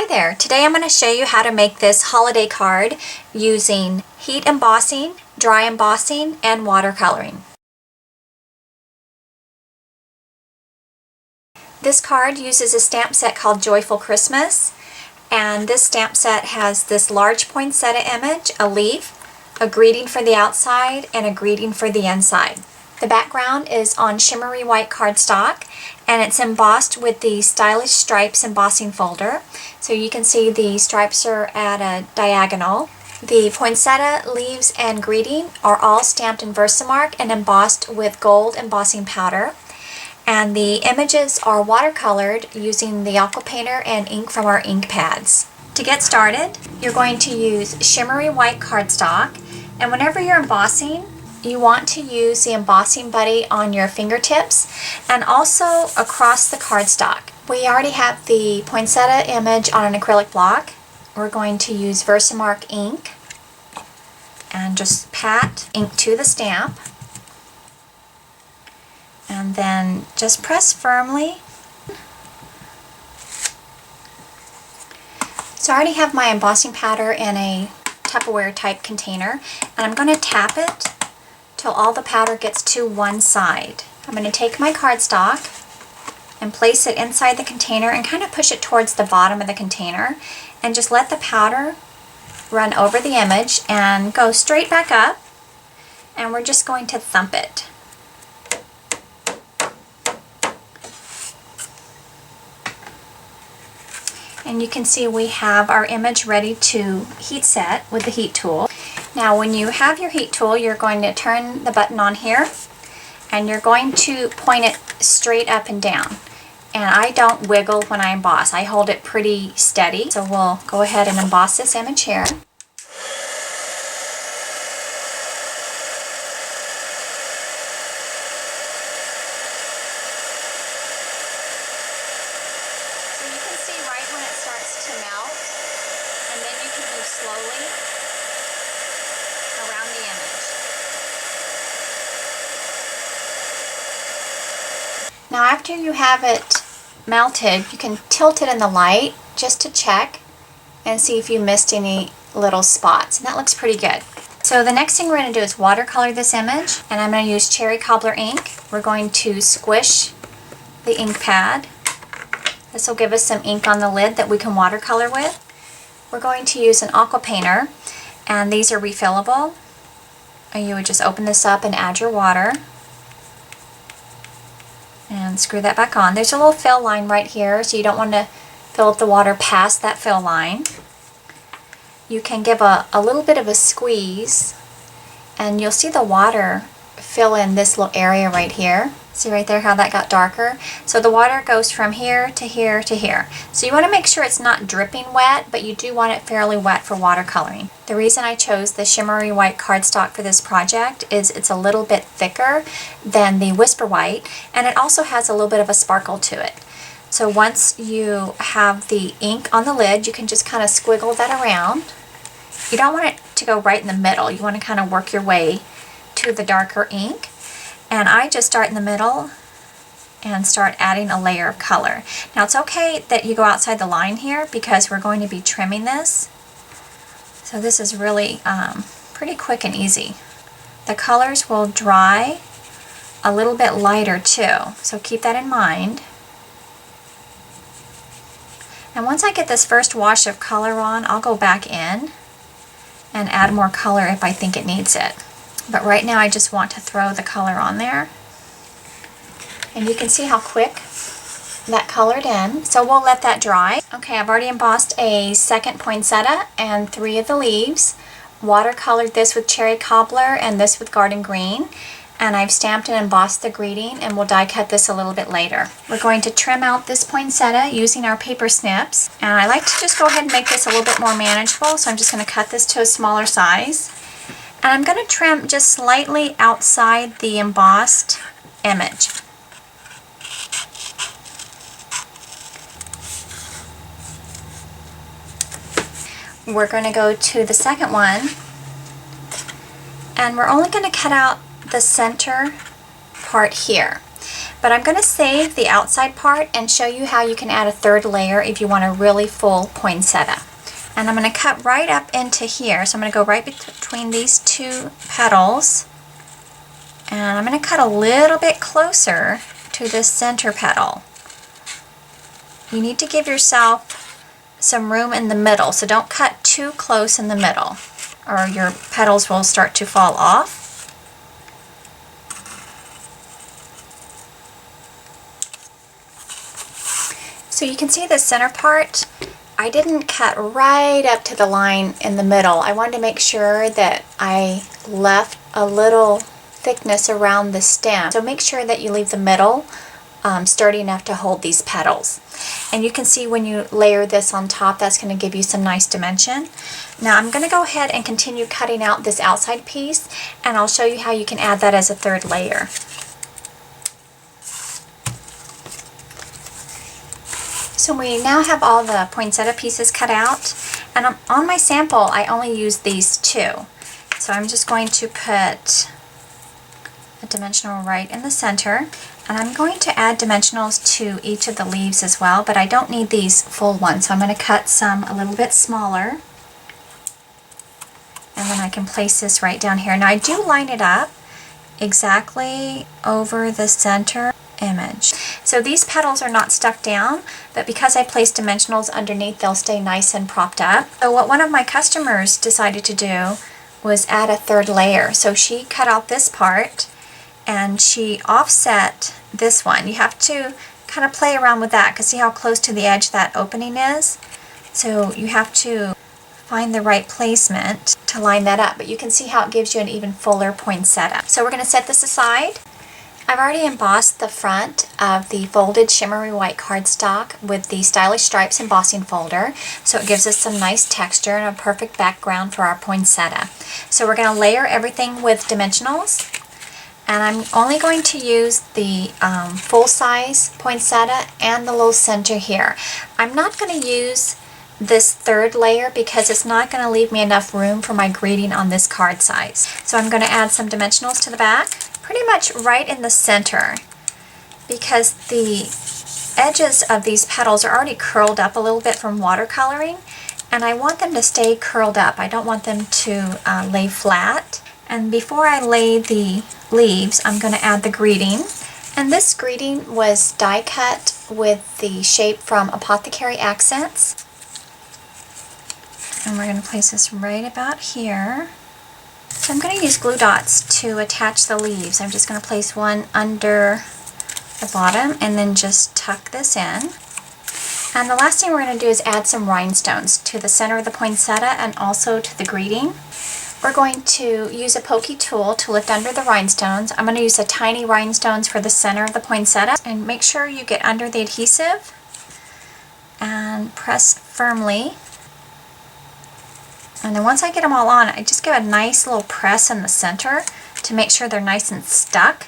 Hi there! Today I'm going to show you how to make this holiday card using heat embossing, dry embossing, and watercoloring. This card uses a stamp set called Joyful Christmas, and this stamp set has this large poinsettia image, a leaf, a greeting for the outside, and a greeting for the inside. The background is on Shimmery White cardstock, and it's embossed with the Stylish Stripes embossing folder. So you can see the stripes are at a diagonal. The poinsettia, leaves, and greeting are all stamped in Versamark and embossed with gold embossing powder. And the images are watercolored using the Aqua Painter and ink from our ink pads. To get started, you're going to use Shimmery White cardstock, and whenever you're embossing, you want to use the Embossing Buddy on your fingertips and also across the cardstock. We already have the poinsettia image on an acrylic block. We're going to use Versamark ink and just pat ink to the stamp. And then just press firmly. So I already have my embossing powder in a Tupperware type container, and I'm going to tap it till all the powder gets to one side. I'm going to take my cardstock and place it inside the container and kind of push it towards the bottom of the container and just let the powder run over the image and go straight back up, and we're just going to thump it. And you can see we have our image ready to heat set with the heat tool. Now when you have your heat tool, you're going to turn the button on here and you're going to point it straight up and down. And I don't wiggle when I emboss. I hold it pretty steady. So we'll go ahead and emboss this image here. Slowly around the image. Now after you have it melted, you can tilt it in the light just to check and see if you missed any little spots, and that looks pretty good. So the next thing we're going to do is watercolor this image, and I'm going to use cherry cobbler ink. We're going to squish the ink pad. This will give us some ink on the lid that we can watercolor with. We're going to use an Aqua Painter, and these are refillable. And you would just open this up and add your water and screw that back on. There's a little fill line right here, so you don't want to fill up the water past that fill line. You can give a little bit of a squeeze, and you'll see the water fill in this little area right here. See right there how that got darker? So the water goes from here to here to here. So you want to make sure it's not dripping wet, but you do want it fairly wet for watercoloring. The reason I chose the Shimmery White cardstock for this project is it's a little bit thicker than the Whisper White, and it also has a little bit of a sparkle to it. So once you have the ink on the lid, you can just kind of squiggle that around. You don't want it to go right in the middle. You want to kind of work your way to the darker ink. And I just start in the middle and start adding a layer of color. Now it's okay that you go outside the line here because we're going to be trimming this. So this is really pretty quick and easy. The colors will dry a little bit lighter too, so keep that in mind. And once I get this first wash of color on, I'll go back in and add more color if I think it needs it. But right now I just want to throw the color on there. And you can see how quick that colored in. So we'll let that dry. Okay, I've already embossed a second poinsettia and 3 of the leaves. Watercolored this with cherry cobbler and this with garden green. And I've stamped and embossed the greeting, and we'll die cut this a little bit later. We're going to trim out this poinsettia using our paper snips. And I like to just go ahead and make this a little bit more manageable, so I'm just going to cut this to a smaller size. And I'm going to trim just slightly outside the embossed image. We're going to go to the second one, and we're only going to cut out the center part here. But I'm going to save the outside part and show you how you can add a third layer if you want a really full poinsettia. And I'm going to cut right up into here. So I'm going to go right between these two petals. And I'm going to cut a little bit closer to this center petal. You need to give yourself some room in the middle. So don't cut too close in the middle, or your petals will start to fall off. So you can see the center part, I didn't cut right up to the line in the middle. I wanted to make sure that I left a little thickness around the stem. So make sure that you leave the middle sturdy enough to hold these petals. And you can see when you layer this on top, that's going to give you some nice dimension. Now I'm going to go ahead and continue cutting out this outside piece, and I'll show you how you can add that as a third layer. So we now have all the poinsettia pieces cut out, and on my sample I only used these two. So I'm just going to put a dimensional right in the center, and I'm going to add dimensionals to each of the leaves as well, but I don't need these full ones, so I'm going to cut some a little bit smaller, and then I can place this right down here. Now I do line it up exactly over the center image. So these petals are not stuck down, but because I placed dimensionals underneath, they'll stay nice and propped up. So what one of my customers decided to do was add a third layer. So she cut out this part and she offset this one. You have to kind of play around with that, because see how close to the edge that opening is? So you have to find the right placement to line that up, but you can see how it gives you an even fuller poinsettia. So we're going to set this aside. I've already embossed the front of the folded Shimmery White cardstock with the Stylish Stripes embossing folder, so it gives us some nice texture and a perfect background for our poinsettia. So we're going to layer everything with dimensionals, and I'm only going to use the full-size poinsettia and the little center here. I'm not going to use this third layer because it's not going to leave me enough room for my greeting on this card size. So I'm going to add some dimensionals to the back, pretty much right in the center, because the edges of these petals are already curled up a little bit from watercoloring, and I want them to stay curled up. I don't want them to lay flat. And before I lay the leaves, I'm going to add the greeting. And this greeting was die cut with the shape from Apothecary Accents. And we're going to place this right about here. So I'm going to use glue dots to attach the leaves. I'm just going to place one under the bottom and then just tuck this in. And the last thing we're going to do is add some rhinestones to the center of the poinsettia and also to the greeting. We're going to use a pokey tool to lift under the rhinestones. I'm going to use the tiny rhinestones for the center of the poinsettia. And make sure you get under the adhesive and press firmly. And then once I get them all on, I just give a nice little press in the center to make sure they're nice and stuck.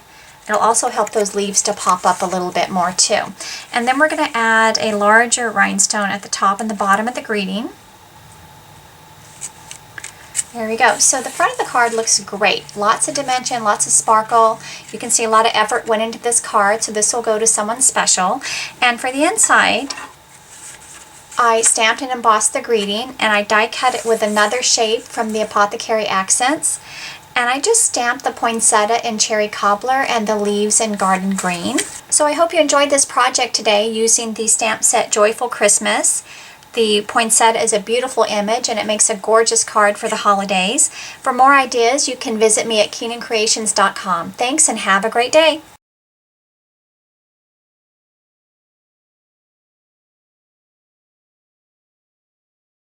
It'll also help those leaves to pop up a little bit more too. And then we're going to add a larger rhinestone at the top and the bottom of the greeting. There we go. So the front of the card looks great. Lots of dimension, lots of sparkle. You can see a lot of effort went into this card, so this will go to someone special. And for the inside, I stamped and embossed the greeting, and I die cut it with another shape from the Apothecary Accents. And I just stamped the poinsettia in cherry cobbler and the leaves in garden green. So I hope you enjoyed this project today using the stamp set Joyful Christmas. The poinsettia is a beautiful image and it makes a gorgeous card for the holidays. For more ideas, you can visit me at KeenanCreations.com. Thanks and have a great day.